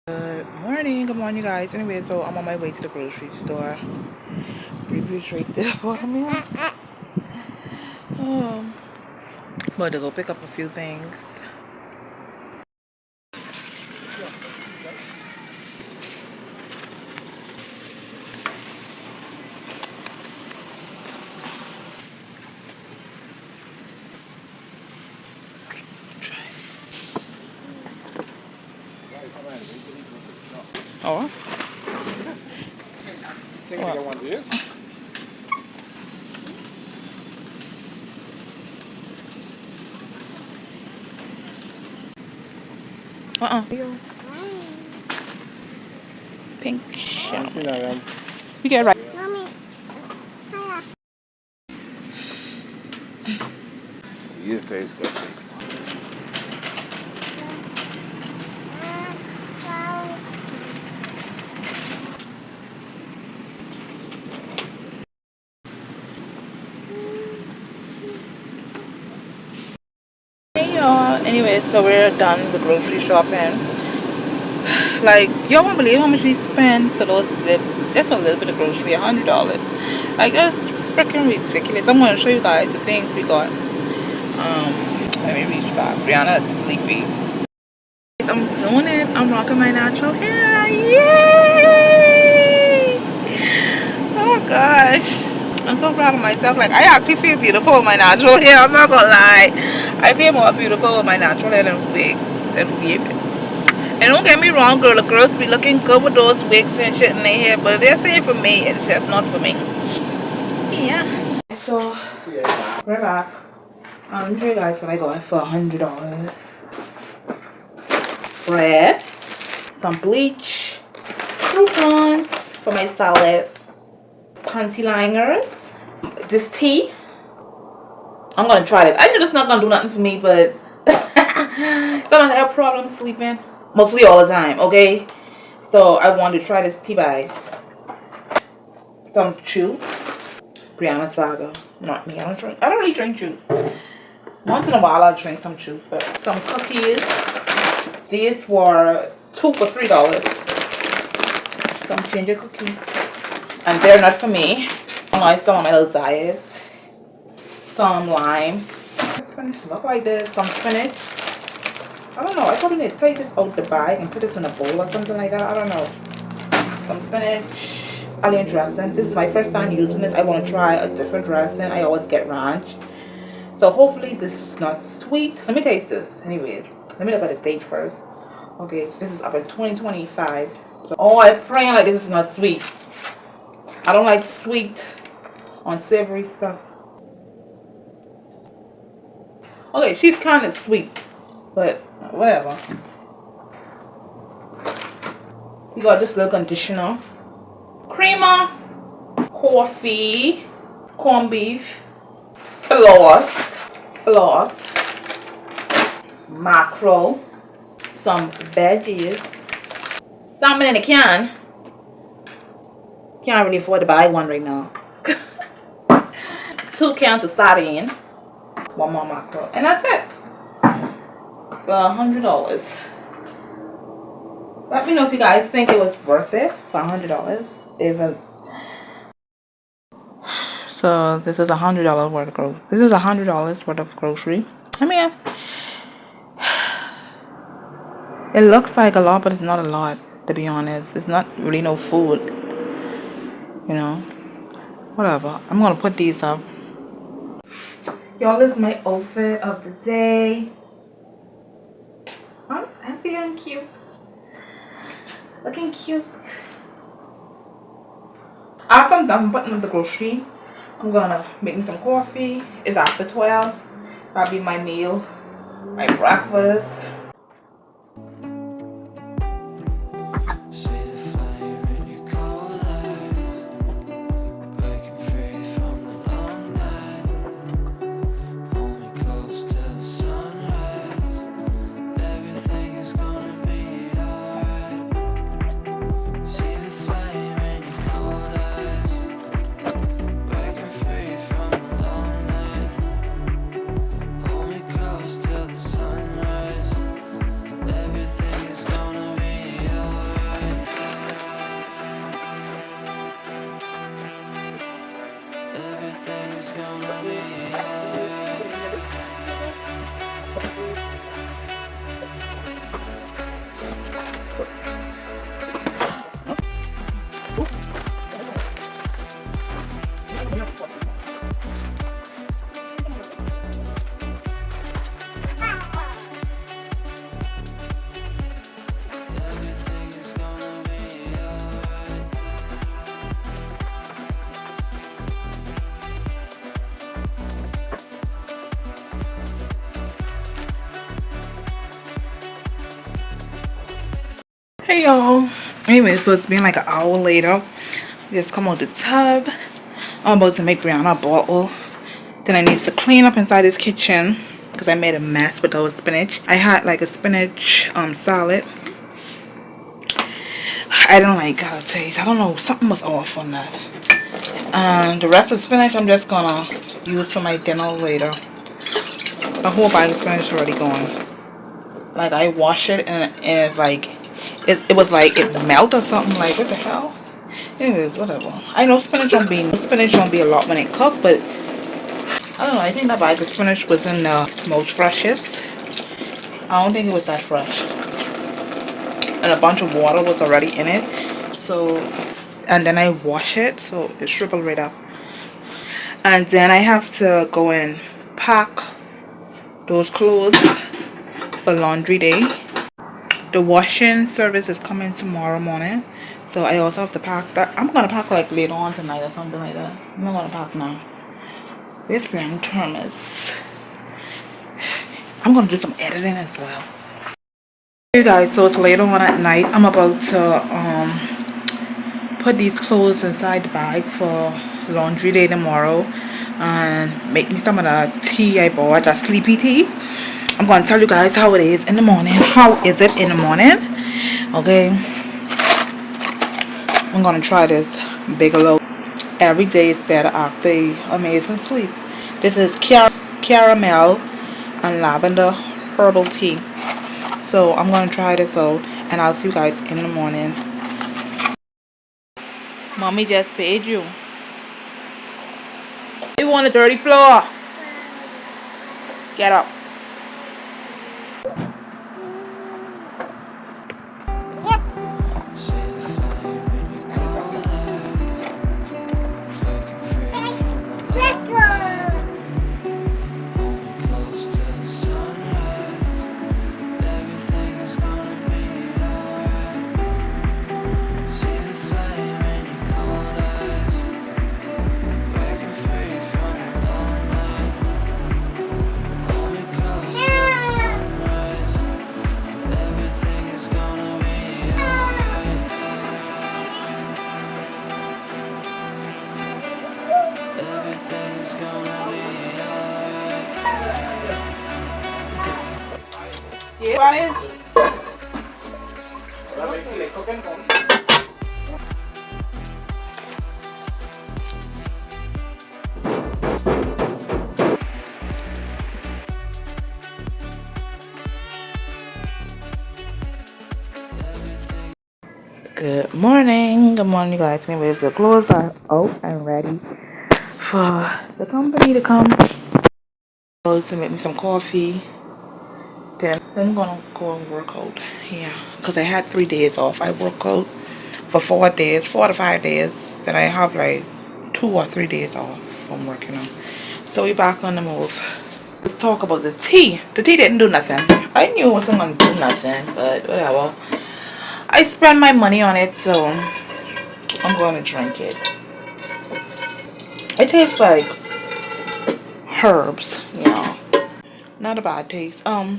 Good morning, you guys. Anyway, so I'm on my way to the grocery store. Review's right there for me. Um, but to go pick up a few things. Oh, uh-uh. Pink shell. You get it right. Yes, tastes good. Hey y'all. Anyway, so we're done with grocery shopping. Like, y'all won't believe how much we spend for that's a little bit of grocery, $100. Like, that's freaking ridiculous. I'm gonna show you guys the things we got. Let me reach back. Brianna's sleepy. I'm doing it. I'm rocking my natural hair. Yay! Oh gosh. I'm so proud of myself. Like, I actually feel beautiful with my natural hair. I'm not gonna lie. I feel more beautiful with my natural hair than wigs and weave. And don't get me wrong, girl. The girls be looking good with those wigs and shit in their hair. But they're saying for me, it's just not for me. Yeah. So, we're back. I'll show you guys what I got for $100. Bread. Some bleach, croutons for my salad, panty liners, this tea. I'm gonna try this. I know it's not gonna do nothing for me, but I don't have problems sleeping mostly all the time. Okay, so I wanted to try this tea bag. Some juice, Brianna Saga, not me. I don't really drink juice. Once in a while I'll drink some juice. But some cookies. These were 2 for $3. Some ginger cookies, and they're not for me. I some on my little diet. Some lime. Look like this. Some spinach. I don't know. I probably need to take this out the bag and put this in a bowl or something like that. I don't know. Some spinach. Italian dressing. This is my first time using this. I want to try a different dressing. I always get ranch. So hopefully this is not sweet. Let me taste this. Anyways, let me look at the date first. Okay, this is up in 2025. So, oh, I'm praying like this is not sweet. I don't like sweet on savory stuff. Okay, she's kind of sweet, but whatever. We got this little conditioner, creamer, coffee, corned beef, floss, mackerel, some veggies, salmon in a can. Can't really afford to buy one right now. 2 cans of sardine, 1 more mackerel, and that's it for $100. Let me know if you guys think it was worth it for $100. So this is $100 worth of grocery. This is $100 worth of grocery. I mean, it looks like a lot, but it's not a lot. To be honest, it's not really no food. You know, whatever. I'm gonna put these up. Y'all, this is my outfit of the day. I'm feeling cute. Looking cute. After I'm done putting up the grocery, I'm gonna make me some coffee. It's after 12. That'll be my meal, my breakfast. Hey y'all. Anyway, so it's been like an hour later. Just come out the tub. I'm about to make Brianna a bottle. Then I need to clean up inside this kitchen because I made a mess with those spinach. I had like a spinach salad. I don't like how it tastes. I don't know, something was off on that. And the rest of the spinach I'm just gonna use for my dinner later. The whole bag of spinach is already gone. Like I wash it and it's like it was like it melted or something. Like what the hell? Anyways, whatever. I know spinach don't be a lot when it cooked, but I don't know. I think that bag of spinach wasn't the most freshest. I don't think it was that fresh. And a bunch of water was already in it. So, and then I wash it, so it shriveled right up. And then I have to go and pack those clothes for laundry day. The washing service is coming tomorrow morning. So I also have to pack that. I'm going to pack like later on tonight or something like that. I'm not going to pack now. This brand Thermos. I'm going to do some editing as well. Hey guys, so it's later on at night. I'm about to put these clothes inside the bag for laundry day tomorrow. And make me some of the tea I bought, that sleepy tea. I'm going to tell you guys how it is in the morning. How is it in the morning? Okay. I'm going to try this Bigelow. Every day is better after amazing sleep. This is caramel and lavender herbal tea. So I'm going to try this out. And I'll see you guys in the morning. Mommy just paid you. You want a dirty floor? Get up. Yeah, Good morning, you guys. Anyways, the clothes are out and ready for the company to come. To make me some coffee. Then I'm gonna go and work out. Yeah, because I had 3 days off. I work out for 4 days, 4 to 5 days. Then I have like 2 or 3 days off from working out. So we back on the move. Let's talk about the tea. The tea didn't do nothing. I knew it wasn't gonna do nothing, but whatever. I spent my money on it, so I'm going to drink it. It tastes like herbs, you know. Not a bad taste. I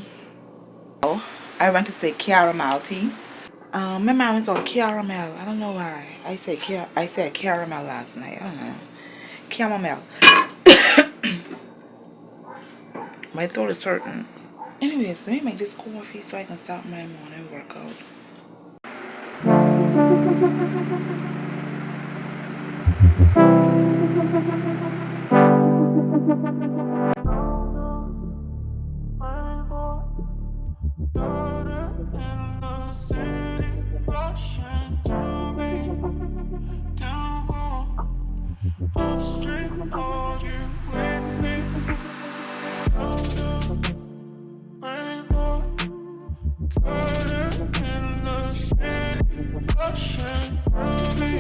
went to say caramel tea. My mom saw caramel. I don't know why. I said caramel last night. I don't know. Caramel. My throat is hurting. Anyways, let me make this coffee so I can start my morning workout. Upstream, are you with me? Rainbow, caught in the city, rushing through me.